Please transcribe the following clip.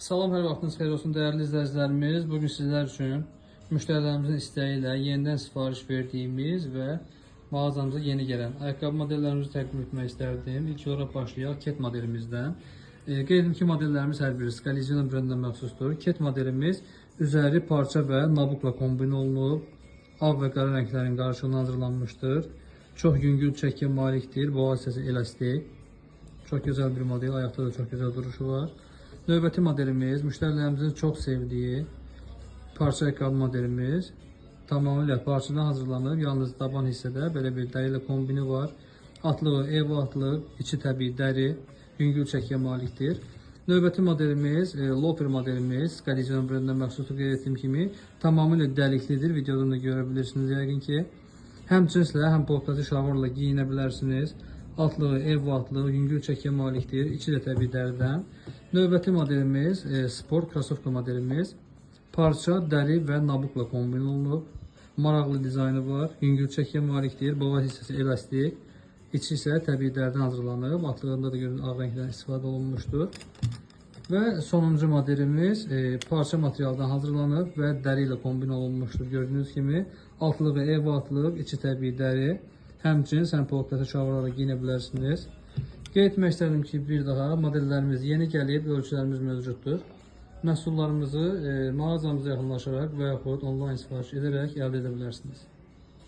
Salam, hər vaxtınız xeyir olsun dəyərli izləyicilərimiz. Bugün sizlər üçün müştərilərimizin istəyi ilə yenidən sifariş verdiyimiz və mağazamıza yeni gələn ayaqqabı modellərimizi təqdim etmək istərdim. İlk olaraq başlayaq Ket modelimizdən. Qeyd edim ki, modellərimiz hər biri Scalizion brendinə məxsusdur. Ket modelimiz üzəri parça və nabukla kombin olunub. Ağ və qara rənglərin qarışığına hazırlanmışdır. Çox yüngül çəkiyə malikdir. Boğaz hissəsi elastik. Çox gözəl bir model. Ayaqda da çox gözəl duruşu var. Növbəti modelimiz müştərilərimizin çox sevdiyi parça ayaqqabı modelimiz. Tamamilə parçadan hazırlanıb. Yalnız taban hissədə belə bir dəri ilə kombini var. Atlığı ev atlıq, içi təbii dəri, yüngül çəkiyə malikdir. Növbəti modelimiz Loafer modelimiz. Scalizion brendinə məxsusdur, qeyd etdiyim kimi. Tamamilə dəliklidir. Videodan da görə bilirsiniz yəqin ki. Həm cinslə, həm polkatı şalvarla giyinə bilərsiniz. Altlığı ev atlığı, yüngül çəkiyə malikdir. İçi də təbii dəridən. Növbəti modelimiz sport krasovka modelimiz. Parça, dəri və nabukla kombin olunub. Maraqlı dizaynı var. Yüngül çəkiyə malikdir. Boğaz hissəsi elastik. İçi isə təbii dərdən hazırlanıb. Atlığında da görün ağ rəngdən istifadə olunmuşdur. Və sonuncu modelimiz parça materialdan hazırlanıb və dəri ilə kombin olunmuşdur. Gördüyünüz kimi altlığı ev atlıq, içi təbii dəri. Həm cins, həm polkatı şalvarlarla giyinə bilərsiniz. Qeyd etmək istədim ki, bir daha modellərimiz yeni gəlib, ölçülərimiz mövcuddur. Məhsullarımızı mağazamıza yaxınlaşaraq və yaxud onlayn sifariş edərək əldə edə bilərsiniz.